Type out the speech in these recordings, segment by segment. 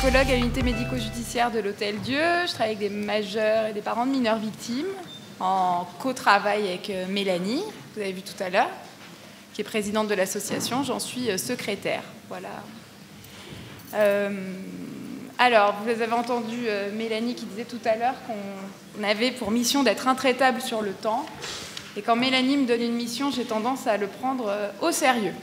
psychologue à l'unité médico-judiciaire de l'Hôtel Dieu. Je travaille avec des majeurs et des parents de mineurs victimes en co-travail avec Mélanie, que vous avez vu tout à l'heure, qui est présidente de l'association. J'en suis secrétaire. Voilà. Alors, vous avez entendu Mélanie qui disait tout à l'heure qu'on avait pour mission d'être intraitable sur le temps. Et quand Mélanie me donne une mission, j'ai tendance à le prendre au sérieux.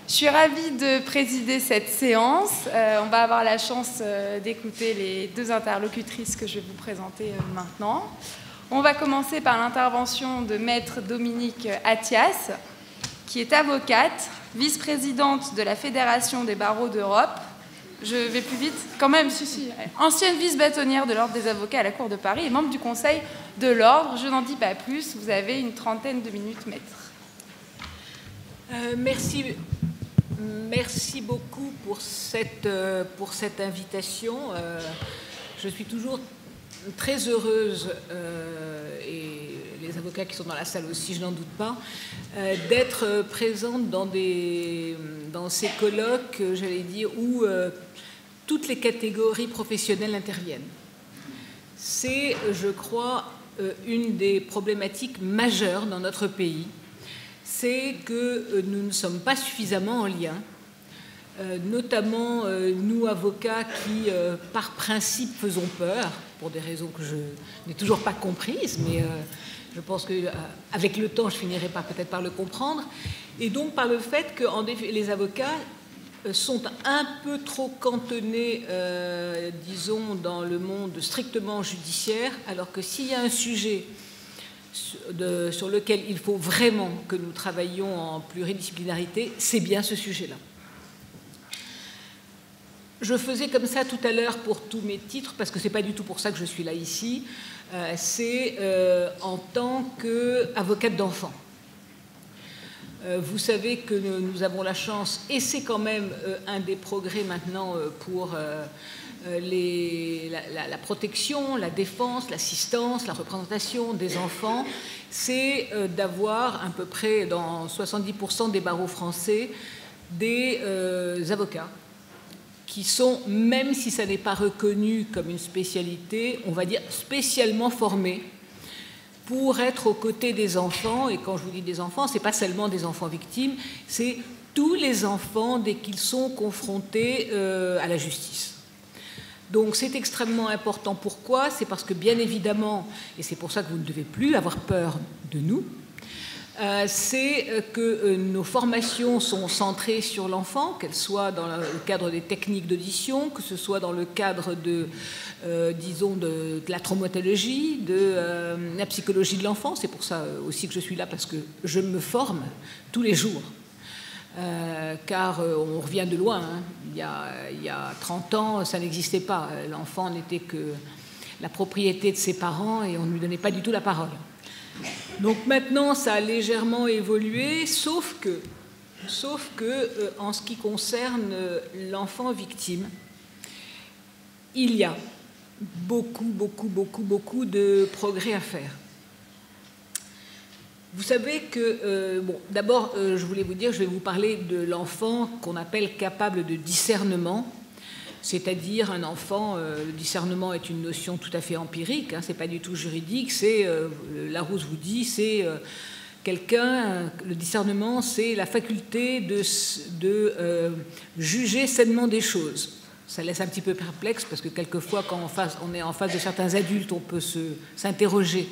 Je suis ravie de présider cette séance. On va avoir la chance d'écouter les deux interlocutrices que je vais vous présenter maintenant. On va commencer par l'intervention de Maître Dominique Attias, qui est avocate, vice-présidente de la Fédération des barreaux d'Europe. Je vais plus vite. Quand même, si. Ancienne vice-bâtonnière de l'Ordre des avocats à la Cour de Paris et membre du Conseil de l'Ordre. Je n'en dis pas plus. Vous avez une trentaine de minutes, Maître. Merci beaucoup pour cette invitation. Je suis toujours très heureuse, et les avocats qui sont dans la salle aussi, je n'en doute pas, d'être présente dans ces colloques, j'allais dire, où toutes les catégories professionnelles interviennent. C'est, je crois, une des problématiques majeures dans notre pays. C'est que nous ne sommes pas suffisamment en lien, notamment nous, avocats, qui, par principe, faisons peur, pour des raisons que je n'ai toujours pas comprises, mais je pense qu'avec le temps, je finirai peut-être par le comprendre, et donc par le fait que les avocats sont un peu trop cantonnés, disons, dans le monde strictement judiciaire, alors que s'il y a un sujet sur lequel il faut vraiment que nous travaillions en pluridisciplinarité, c'est bien ce sujet-là. Je faisais comme ça tout à l'heure pour tous mes titres, parce que ce n'est pas du tout pour ça que je suis là ici, c'est en tant qu'avocate d'enfants. Vous savez que nous avons la chance, et c'est quand même un des progrès maintenant pour la protection, la défense, l'assistance, la représentation des enfants, c'est d'avoir à peu près dans 70% des barreaux français des avocats qui sont, même si ça n'est pas reconnu comme une spécialité, on va dire spécialement formés pour être aux côtés des enfants. Et quand je vous dis des enfants, ce n'est pas seulement des enfants victimes, c'est tous les enfants dès qu'ils sont confrontés à la justice. Donc c'est extrêmement important. Pourquoi? C'est parce que bien évidemment, et c'est pour ça que vous ne devez plus avoir peur de nous, c'est que nos formations sont centrées sur l'enfant, qu'elles soient dans le cadre des techniques d'audition, que ce soit dans le cadre disons, de la traumatologie, de la psychologie de l'enfant. C'est pour ça aussi que je suis là, parce que je me forme tous les jours. Car on revient de loin. Hein. Il y a 30 ans, ça n'existait pas. L'enfant n'était que la propriété de ses parents et on ne lui donnait pas du tout la parole. Donc maintenant, ça a légèrement évolué, sauf que en ce qui concerne l'enfant victime, il y a beaucoup de progrès à faire. Vous savez que, d'abord, je voulais vous dire, je vais vous parler de l'enfant qu'on appelle capable de discernement, c'est-à-dire un enfant, le discernement est une notion tout à fait empirique, hein, c'est pas du tout juridique, c'est, Larousse vous dit, c'est quelqu'un, le discernement, c'est la faculté de juger sainement des choses. Ça laisse un petit peu perplexe, parce que quelquefois, quand on est en face de certains adultes, on peut s'interroger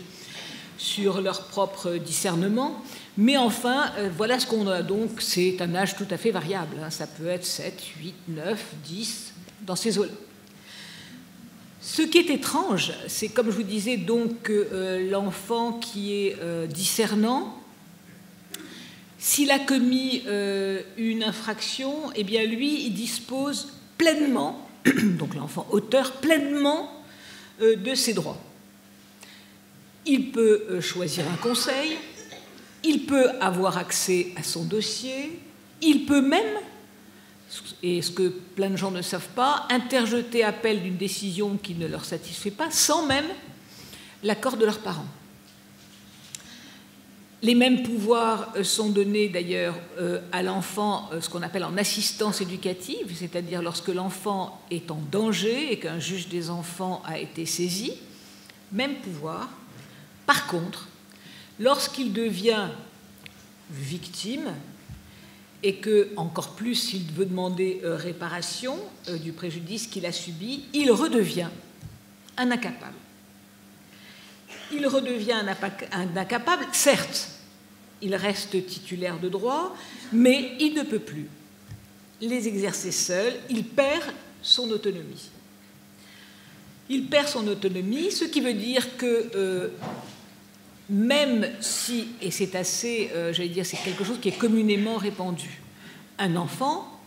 sur leur propre discernement. Mais enfin, voilà ce qu'on a. Donc, c'est un âge tout à fait variable. Hein. Ça peut être 7, 8, 9, 10, dans ces eaux-là. Ce qui est étrange, c'est, comme je vous disais, donc l'enfant qui est discernant, s'il a commis une infraction, eh bien lui, il dispose pleinement, donc l'enfant auteur, pleinement de ses droits. Il peut choisir un conseil, il peut avoir accès à son dossier, il peut même, et ce que plein de gens ne savent pas, interjeter appel d'une décision qui ne leur satisfait pas, sans même l'accord de leurs parents. Les mêmes pouvoirs sont donnés d'ailleurs à l'enfant, ce qu'on appelle en assistance éducative, c'est-à-dire lorsque l'enfant est en danger et qu'un juge des enfants a été saisi, même pouvoir. Par contre, lorsqu'il devient victime et que, encore plus, s'il veut demander réparation du préjudice qu'il a subi, il redevient un incapable. Il redevient un incapable, certes, il reste titulaire de droit, mais il ne peut plus les exercer seul, il perd son autonomie. Il perd son autonomie, ce qui veut dire que même si, et c'est assez, j'allais dire, c'est quelque chose qui est communément répandu, un enfant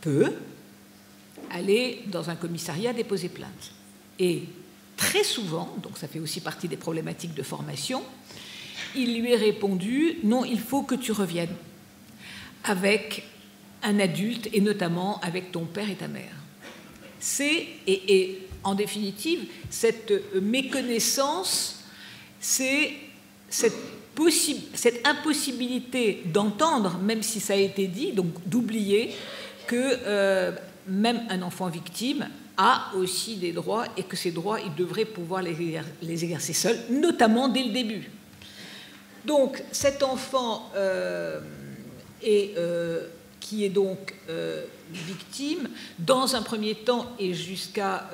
peut aller dans un commissariat déposer plainte. Et très souvent, donc ça fait aussi partie des problématiques de formation, il lui est répondu « Non, il faut que tu reviennes avec un adulte et notamment avec ton père et ta mère ». Et en définitive, cette méconnaissance, c'est cette impossibilité d'entendre, même si ça a été dit, donc d'oublier que même un enfant victime a aussi des droits et que ces droits, il devrait pouvoir les exercer seul, notamment dès le début. Donc cet enfant qui est donc victime, dans un premier temps et jusqu'à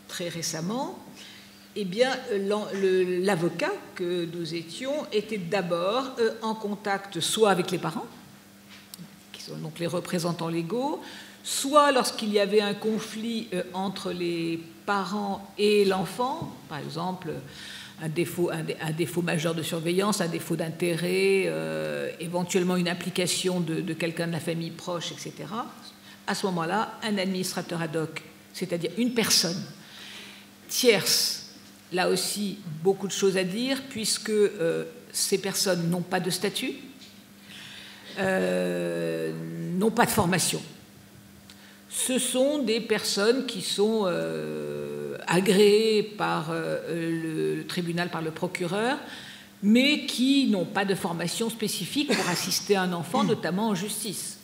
très récemment, eh bien, l'avocat que nous étions était d'abord en contact soit avec les parents, qui sont donc les représentants légaux, soit lorsqu'il y avait un conflit entre les parents et l'enfant, par exemple un défaut majeur de surveillance, un défaut d'intérêt, éventuellement une implication de quelqu'un de la famille proche, etc. À ce moment-là, un administrateur ad hoc, c'est-à-dire une personne tierce, là aussi beaucoup de choses à dire, puisque ces personnes n'ont pas de statut, n'ont pas de formation. Ce sont des personnes qui sont agréées par le tribunal, par le procureur, mais qui n'ont pas de formation spécifique pour assister un enfant, notamment en justice.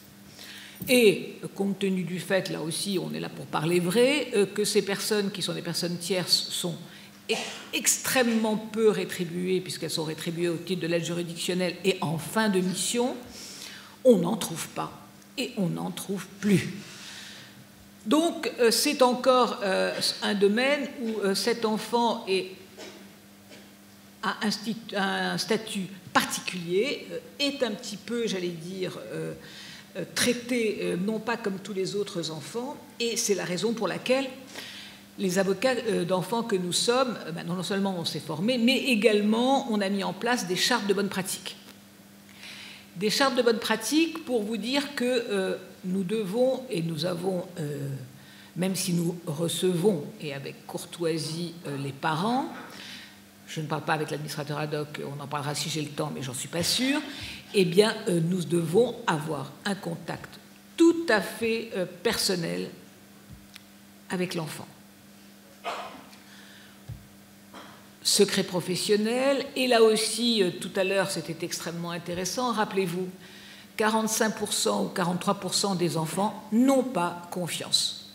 Et compte tenu du fait, là aussi, on est là pour parler vrai, que ces personnes qui sont des personnes tierces sont extrêmement peu rétribuées, puisqu'elles sont rétribuées au titre de l'aide juridictionnelle et en fin de mission, on n'en trouve pas et on n'en trouve plus. Donc, c'est encore un domaine où cet enfant a un statut particulier, est un petit peu, j'allais dire, traité non pas comme tous les autres enfants, et c'est la raison pour laquelle les avocats d'enfants que nous sommes, non seulement on s'est formés, mais également on a mis en place des chartes de bonne pratique. Des chartes de bonne pratique pour vous dire que nous devons, et nous avons, même si nous recevons, et avec courtoisie, les parents, je ne parle pas avec l'administrateur ad hoc, on en parlera si j'ai le temps, mais j'en suis pas sûre, eh bien, nous devons avoir un contact tout à fait personnel avec l'enfant. Secret professionnel, et là aussi, tout à l'heure, c'était extrêmement intéressant, rappelez-vous, 45% ou 43% des enfants n'ont pas confiance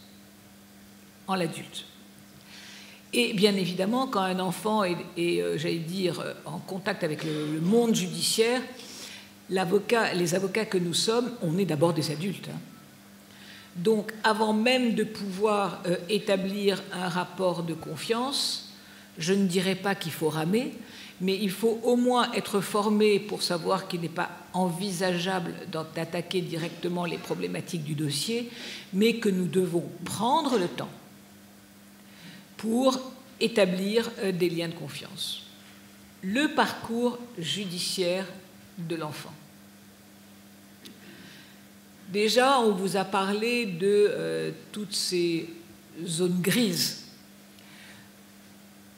en l'adulte. Et bien évidemment, quand un enfant est j'allais dire, en contact avec le monde judiciaire, les avocats que nous sommes, on est d'abord des adultes. Donc, avant même de pouvoir établir un rapport de confiance, je ne dirais pas qu'il faut ramer, mais il faut au moins être formé pour savoir qu'il n'est pas envisageable d'attaquer directement les problématiques du dossier, mais que nous devons prendre le temps pour établir des liens de confiance. Le parcours judiciaire de l'enfant. Déjà, on vous a parlé de toutes ces zones grises.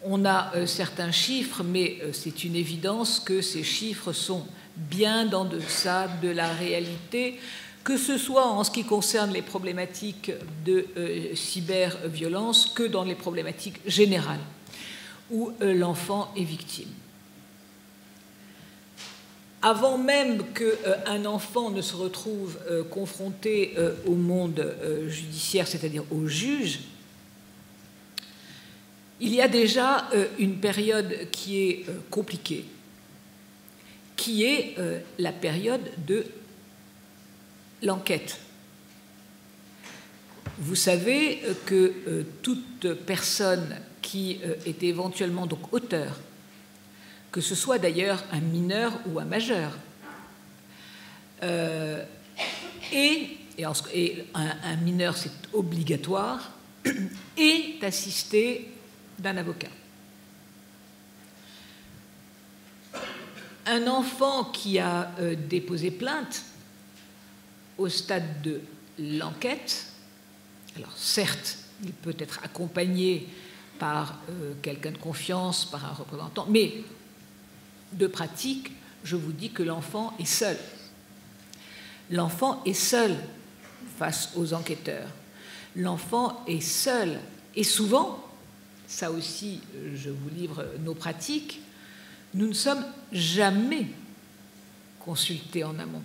On a certains chiffres, mais c'est une évidence que ces chiffres sont bien en deçà de la réalité, que ce soit en ce qui concerne les problématiques de cyberviolence que dans les problématiques générales où l'enfant est victime. avant même qu'un enfant ne se retrouve confronté au monde judiciaire, c'est-à-dire au juge, il y a déjà une période qui est compliquée, qui est la période de l'enquête. Vous savez que toute personne qui est éventuellement donc auteur, que ce soit d'ailleurs un mineur ou un majeur, et un mineur c'est obligatoire, est assisté d'un avocat. Un enfant qui a déposé plainte au stade de l'enquête, alors certes, il peut être accompagné par quelqu'un de confiance, par un représentant, mais de pratique, je vous dis que l'enfant est seul. L'enfant est seul face aux enquêteurs. L'enfant est seul. Et souvent, ça aussi, je vous livre nos pratiques, nous ne sommes jamais consultés en amont.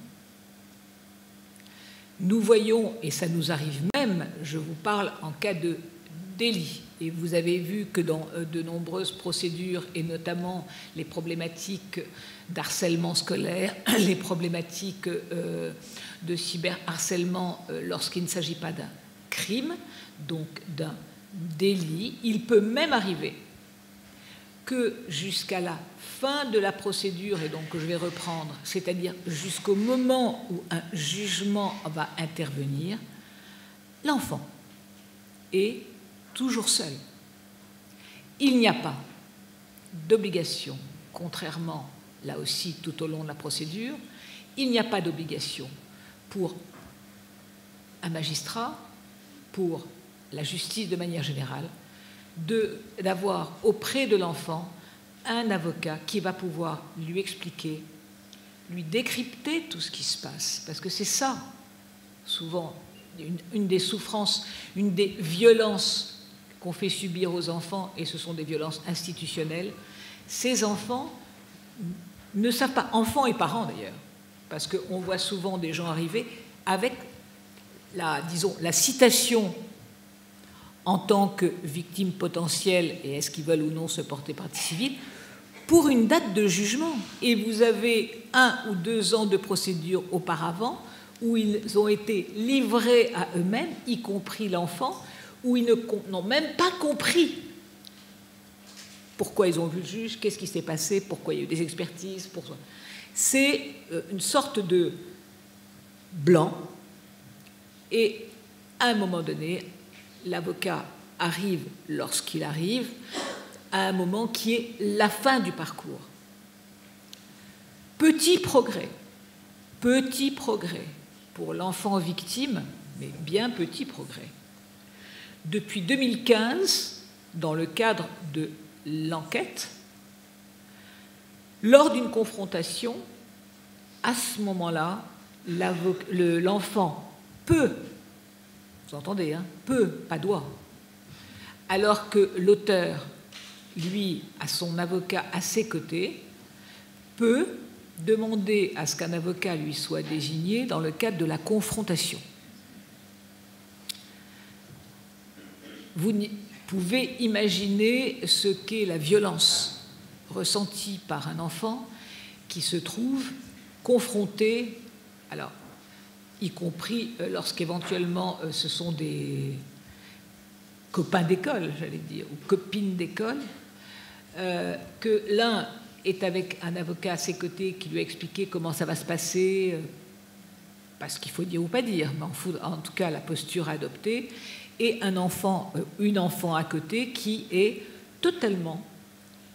Nous voyons, et ça nous arrive même, je vous parle en cas de délit, et vous avez vu que dans de nombreuses procédures, et notamment les problématiques d'harcèlement scolaire, les problématiques de cyberharcèlement lorsqu'il ne s'agit pas d'un crime, donc d'un délit, il peut même arriver que jusqu'à la fin de la procédure, et donc que je vais reprendre, c'est-à-dire jusqu'au moment où un jugement va intervenir, l'enfant est toujours seul. Il n'y a pas d'obligation, contrairement là aussi tout au long de la procédure, il n'y a pas d'obligation pour un magistrat, pour la justice de manière générale, d'avoir auprès de l'enfant un avocat qui va pouvoir lui expliquer, lui décrypter tout ce qui se passe. Parce que c'est ça, souvent, une des souffrances, une des violences qu'on fait subir aux enfants, et ce sont des violences institutionnelles. Ces enfants ne savent pas, enfants et parents d'ailleurs, parce qu'on voit souvent des gens arriver avec disons, la citation en tant que victime potentielle, et est-ce qu'ils veulent ou non se porter partie civile, pour une date de jugement. Et vous avez 1 ou 2 ans de procédure auparavant où ils ont été livrés à eux-mêmes, y compris l'enfant, où ils n'ont même pas compris pourquoi ils ont vu le juge, qu'est-ce qui s'est passé, pourquoi il y a eu des expertises. C'est une sorte de blanc. Et à un moment donné, l'avocat arrive lorsqu'il arrive à un moment qui est la fin du parcours. Petit progrès pour l'enfant victime, mais bien petit progrès. Depuis 2015, dans le cadre de l'enquête, lors d'une confrontation, à ce moment-là, l'enfant peut, vous entendez, hein, peut, pas doit, alors que l'auteur, lui, a son avocat à ses côtés, peut demander à ce qu'un avocat lui soit désigné dans le cadre de la confrontation. Vous pouvez imaginer ce qu'est la violence ressentie par un enfant qui se trouve confronté, alors, y compris lorsqu'éventuellement ce sont des copains d'école, j'allais dire, ou copines d'école, que l'un est avec un avocat à ses côtés qui lui a expliqué comment ça va se passer, parce qu'il faut dire ou pas dire, mais en tout cas la posture adoptée, et un enfant, une enfant à côté qui est totalement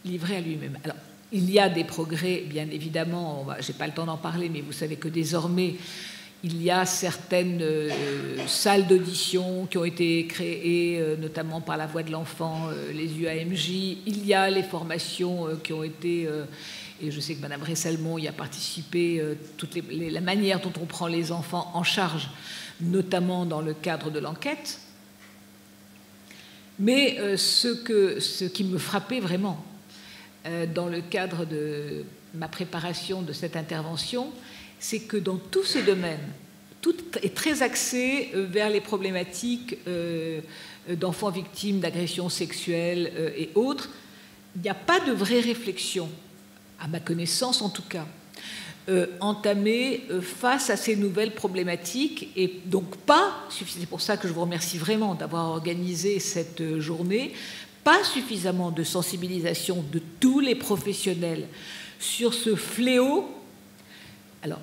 livré à lui-même. Alors, il y a des progrès, bien évidemment, je n'ai pas le temps d'en parler, mais vous savez que désormais, il y a certaines salles d'audition qui ont été créées, notamment par la voix de l'enfant, les UAMJ. Il y a les formations qui ont été, et je sais que Mme Ressalmon y a participé, la manière dont on prend les enfants en charge, notamment dans le cadre de l'enquête. Mais ce qui me frappait vraiment, dans le cadre de ma préparation de cette intervention, c'est que dans tout ce domaine, tout est très axé vers les problématiques d'enfants victimes d'agressions sexuelles et autres. Il n'y a pas de vraie réflexion, à ma connaissance en tout cas, entamée face à ces nouvelles problématiques, et donc pas, c'est pour ça que je vous remercie vraiment d'avoir organisé cette journée, pas suffisamment de sensibilisation de tous les professionnels sur ce fléau. Alors,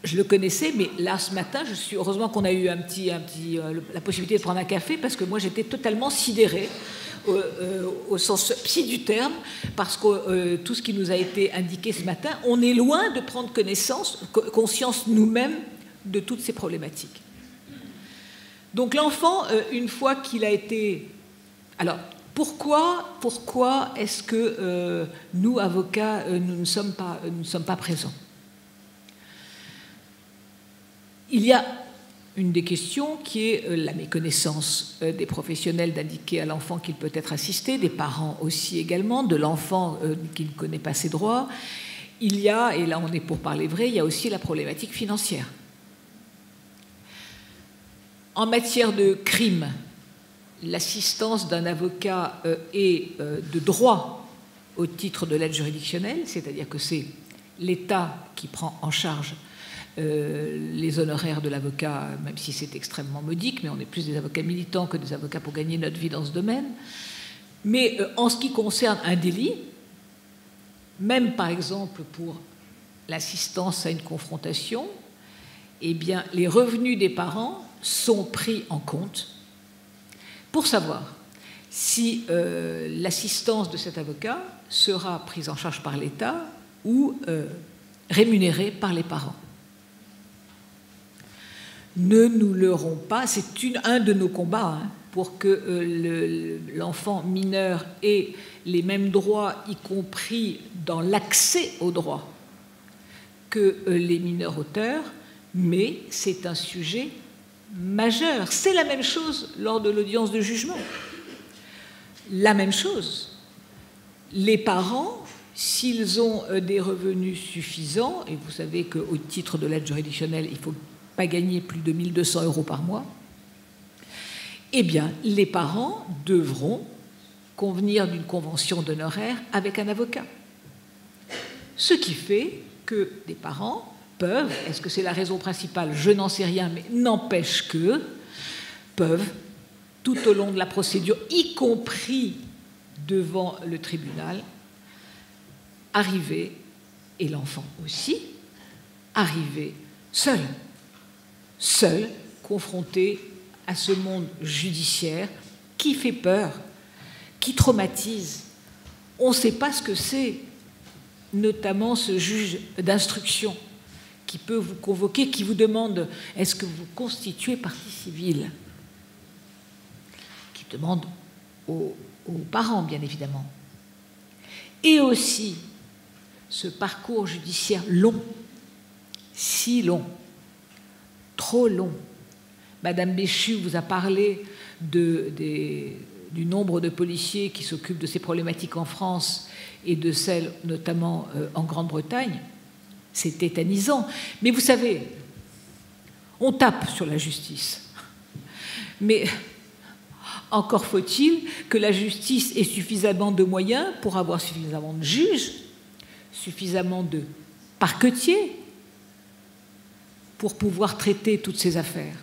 je le connaissais, mais là, ce matin, heureusement qu'on a eu la possibilité de prendre un café, parce que moi, j'étais totalement sidérée, au sens psy du terme, parce que tout ce qui nous a été indiqué ce matin, on est loin de prendre conscience nous-mêmes de toutes ces problématiques. Donc l'enfant, une fois qu'il a été... Alors, pourquoi est-ce que nous, avocats, nous ne sommes pas présents ? Il y a une des questions qui est la méconnaissance des professionnels d'indiquer à l'enfant qu'il peut être assisté, des parents aussi également, de l'enfant qui ne connaît pas ses droits. Il y a, et là on est pour parler vrai, il y a aussi la problématique financière. En matière de crime, l'assistance d'un avocat est de droit au titre de l'aide juridictionnelle, c'est-à-dire que c'est l'État qui prend en charge les honoraires de l'avocat, même si c'est extrêmement modique, mais on est plus des avocats militants que des avocats pour gagner notre vie dans ce domaine. Mais en ce qui concerne un délit, même par exemple pour l'assistance à une confrontation, eh bien, les revenus des parents sont pris en compte pour savoir si l'assistance de cet avocat sera prise en charge par l'État ou rémunérée par les parents. Ne nous leurrons pas, c'est un de nos combats pour que l'enfant mineur ait les mêmes droits, y compris dans l'accès aux droits, que les mineurs auteurs, mais c'est un sujet majeur. C'est la même chose lors de l'audience de jugement. La même chose. Les parents, s'ils ont des revenus suffisants, et vous savez qu'au titre de l'aide juridictionnelle, il ne faut pas gagner plus de 1 200 € par mois, eh bien, les parents devront convenir d'une convention d'honoraires avec un avocat. Ce qui fait que des parents peuvent, est-ce que c'est la raison principale? Je n'en sais rien, mais n'empêche que, peuvent, tout au long de la procédure, y compris devant le tribunal, arriver, et l'enfant aussi, arriver seul, confronté à ce monde judiciaire qui fait peur, qui traumatise. On ne sait pas ce que c'est, notamment ce juge d'instruction qui peut vous convoquer, qui vous demande « est-ce que vous constituez partie civile ?» qui demande aux parents, bien évidemment. Et aussi ce parcours judiciaire long, si long, trop long. Madame Béchu vous a parlé du nombre de policiers qui s'occupent de ces problématiques en France et de celles notamment en Grande-Bretagne. C'est tétanisant. Mais vous savez, on tape sur la justice. Mais encore faut-il que la justice ait suffisamment de moyens pour avoir suffisamment de juges, suffisamment de parquetiers pour pouvoir traiter toutes ces affaires.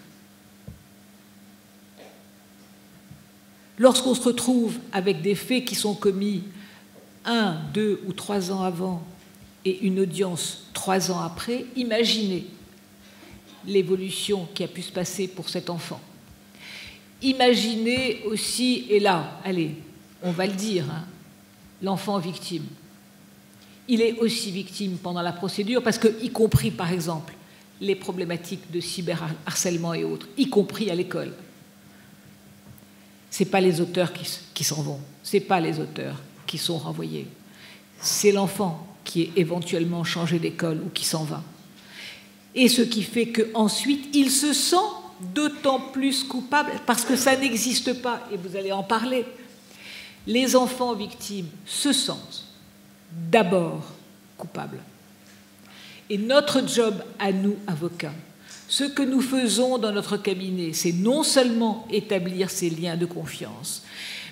Lorsqu'on se retrouve avec des faits qui sont commis 1, 2 ou 3 ans avant et une audience 3 ans après, imaginez l'évolution qui a pu se passer pour cet enfant. Imaginez aussi, et là, allez, on va le dire, l'enfant victime. Il est aussi victime pendant la procédure parce que, y compris par exemple, les problématiques de cyberharcèlement et autres, y compris à l'école. Ce n'est pas les auteurs qui s'en vont, ce n'est pas les auteurs qui sont renvoyés. C'est l'enfant qui est éventuellement changé d'école ou qui s'en va. Et ce qui fait qu'ensuite, il se sent d'autant plus coupable parce que ça n'existe pas, et vous allez en parler. Les enfants victimes se sentent d'abord coupable. Et notre job à nous, avocats, ce que nous faisons dans notre cabinet, c'est non seulement établir ces liens de confiance,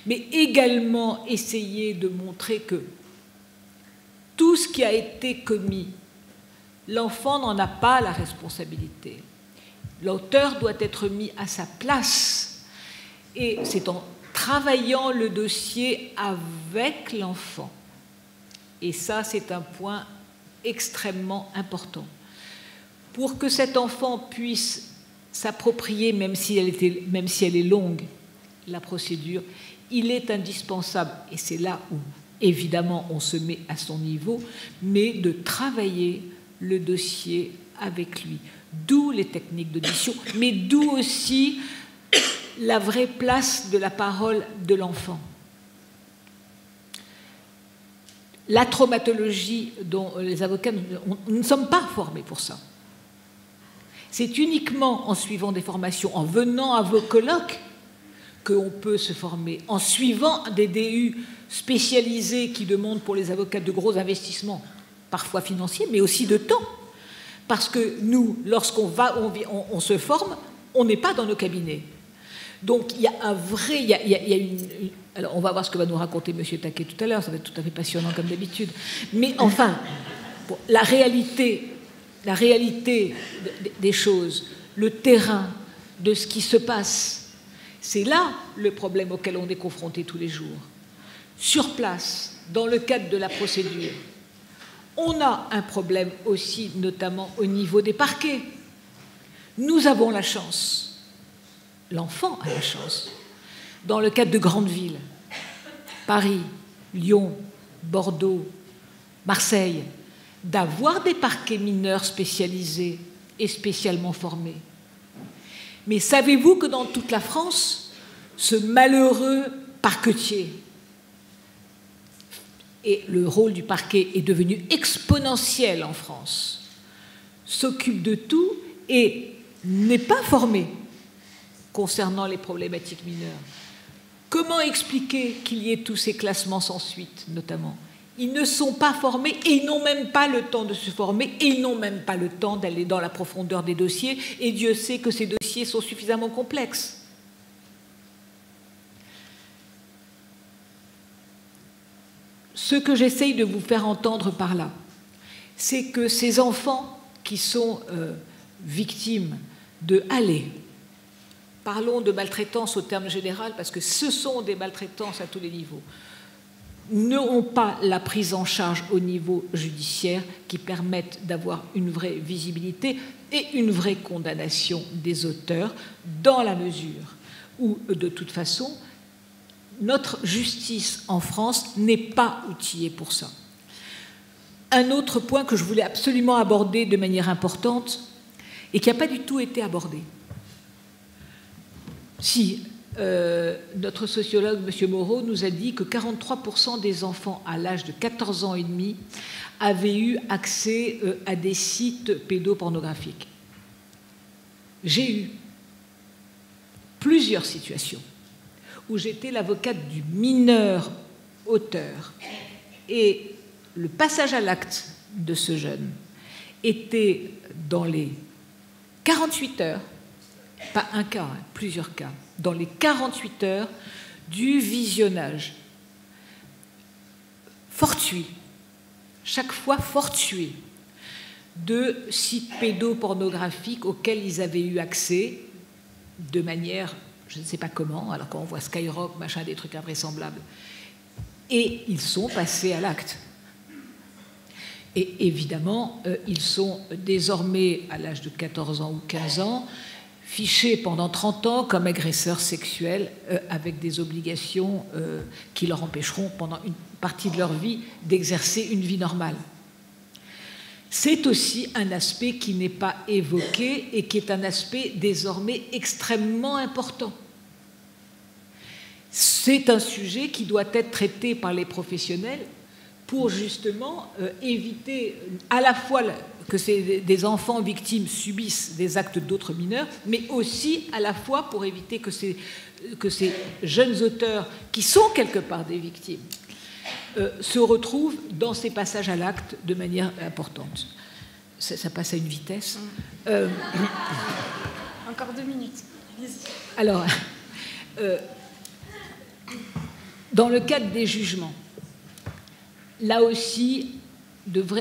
mais également essayer de montrer que tout ce qui a été commis, l'enfant n'en a pas la responsabilité. L'auteur doit être mis à sa place. Et c'est en travaillant le dossier avec l'enfant. Et ça, c'est un point extrêmement important. Pour que cet enfant puisse s'approprier, même si elle est longue, la procédure, il est indispensable, et c'est là où, évidemment, on se met à son niveau, mais de travailler le dossier avec lui. D'où les techniques d'audition, mais d'où aussi la vraie place de la parole de l'enfant. La traumatologie dont les avocats, nous ne sommes pas formés pour ça. C'est uniquement en suivant des formations, en venant à vos colloques, qu'on peut se former, en suivant des DU spécialisés qui demandent pour les avocats de gros investissements, parfois financiers, mais aussi de temps. Parce que nous, lorsqu'on on se forme, on n'est pas dans nos cabinets. Donc il y a un vrai... alors on va voir ce que va nous raconter M. Taquet tout à l'heure, ça va être tout à fait passionnant comme d'habitude. Mais enfin, bon, la réalité des choses, le terrain de ce qui se passe, c'est là le problème auquel on est confronté tous les jours. Sur place, dans le cadre de la procédure, on a un problème aussi, notamment au niveau des parquets. Nous avons la chance, l'enfant a la chance, dans le cadre de grandes villes, Paris, Lyon, Bordeaux, Marseille, d'avoir des parquets mineurs spécialisés et spécialement formés. Mais savez-vous que dans toute la France, ce malheureux parquetier, et le rôle du parquet est devenu exponentiel en France, s'occupe de tout et n'est pas formé concernant les problématiques mineures. Comment expliquer qu'il y ait tous ces classements sans suite, notamment? Ils ne sont pas formés et ils n'ont même pas le temps de se former et ils n'ont même pas le temps d'aller dans la profondeur des dossiers, et Dieu sait que ces dossiers sont suffisamment complexes. Ce que j'essaye de vous faire entendre par là, c'est que ces enfants qui sont victimes de parlons de maltraitance au terme général, parce que ce sont des maltraitances à tous les niveaux, n'ont pas la prise en charge au niveau judiciaire qui permettent d'avoir une vraie visibilité et une vraie condamnation des auteurs, dans la mesure où, de toute façon, notre justice en France n'est pas outillée pour ça. Un autre point que je voulais absolument aborder de manière importante et qui n'a pas du tout été abordé. Si notre sociologue, M. Moreau, nous a dit que 43% des enfants à l'âge de 14 ans et demi avaient eu accès à des sites pédopornographiques. J'ai eu plusieurs situations où j'étais l'avocate du mineur auteur. Et le passage à l'acte de ce jeune était dans les 48 heures, pas un cas, plusieurs cas, dans les 48 heures du visionnage fortuit, chaque fois fortuit, de sites pédopornographiques auxquels ils avaient eu accès de manière... je ne sais pas comment, alors quand on voit Skyrock, machin, des trucs invraisemblables. Et ils sont passés à l'acte. Et évidemment, ils sont désormais, à l'âge de 14 ans ou 15 ans, fichés pendant 30 ans comme agresseurs sexuels avec des obligations qui leur empêcheront, pendant une partie de leur vie, d'exercer une vie normale. C'est aussi un aspect qui n'est pas évoqué et qui est un aspect désormais extrêmement important. C'est un sujet qui doit être traité par les professionnels pour justement éviter à la fois que des enfants victimes subissent des actes d'autres mineurs, mais aussi à la fois pour éviter que ces jeunes auteurs, qui sont quelque part des victimes, se retrouvent dans ces passages à l'acte de manière importante. Ça passe à une vitesse. Encore 2 minutes. Alors, dans le cadre des jugements, là aussi,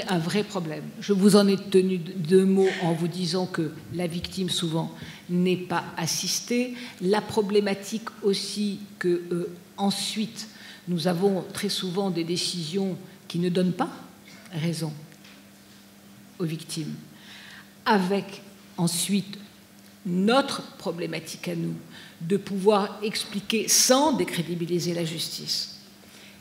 un vrai problème. Je vous en ai tenu 2 mots en vous disant que la victime, souvent, n'est pas assistée. La problématique aussi que, ensuite, nous avons très souvent des décisions qui ne donnent pas raison aux victimes, avec ensuite notre problématique à nous de pouvoir expliquer sans décrédibiliser la justice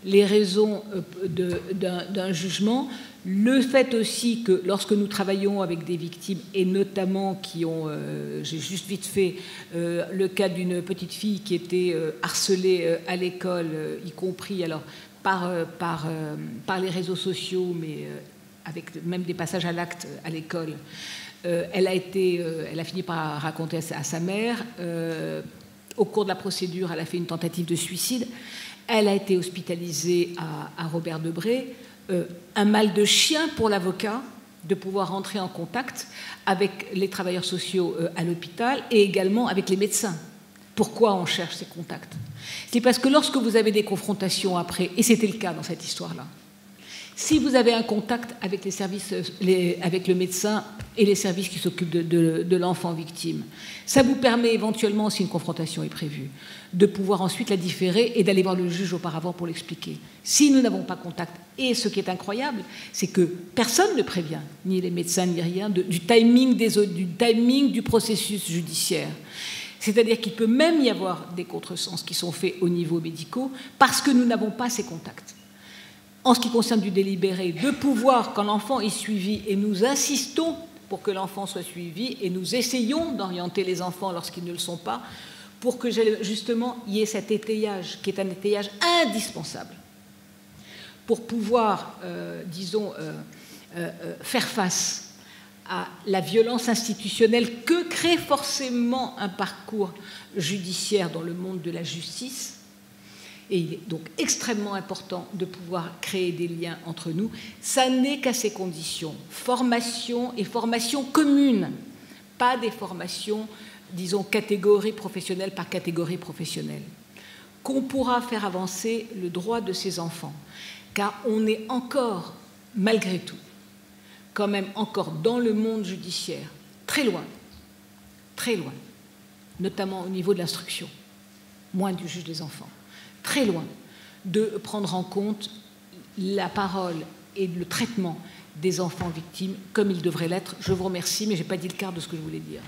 les raisons d'un jugement, le fait aussi que lorsque nous travaillons avec des victimes, et notamment qui ont, j'ai juste vite fait le cas d'une petite fille qui était harcelée à l'école, y compris alors par les réseaux sociaux, mais avec même des passages à l'acte à l'école, elle a fini par raconter à sa mère. Au cours de la procédure, elle a fait une tentative de suicide. Elle a été hospitalisée à Robert Debré. Un mal de chien pour l'avocat de pouvoir entrer en contact avec les travailleurs sociaux à l'hôpital et également avec les médecins. Pourquoi on cherche ces contacts? C'est parce que lorsque vous avez des confrontations après, et c'était le cas dans cette histoire-là, si vous avez un contact avec les services, avec le médecin et les services qui s'occupent de l'enfant victime, ça vous permet éventuellement, si une confrontation est prévue, de pouvoir ensuite la différer et d'aller voir le juge auparavant pour l'expliquer. Si nous n'avons pas contact, et ce qui est incroyable, c'est que personne ne prévient, ni les médecins, ni rien, du timing du processus judiciaire. C'est-à-dire qu'il peut même y avoir des contresens qui sont faits au niveau médical parce que nous n'avons pas ces contacts. En ce qui concerne du délibéré, de pouvoir, quand l'enfant est suivi, et nous insistons pour que l'enfant soit suivi, et nous essayons d'orienter les enfants lorsqu'ils ne le sont pas, pour que justement il y ait cet étayage, qui est un étayage indispensable, pour pouvoir, faire face à la violence institutionnelle que crée forcément un parcours judiciaire dans le monde de la justice. Et il est donc extrêmement important de pouvoir créer des liens entre nous. Ça n'est qu'à ces conditions, formation et formation commune, pas des formations, disons, catégorie professionnelle par catégorie professionnelle, qu'on pourra faire avancer le droit de ces enfants. Car on est encore, malgré tout, quand même encore dans le monde judiciaire, très loin, notamment au niveau de l'instruction, moins du juge des enfants, très loin de prendre en compte la parole et le traitement des enfants victimes comme il devrait l'être. Je vous remercie, mais je n'ai pas dit le quart de ce que je voulais dire.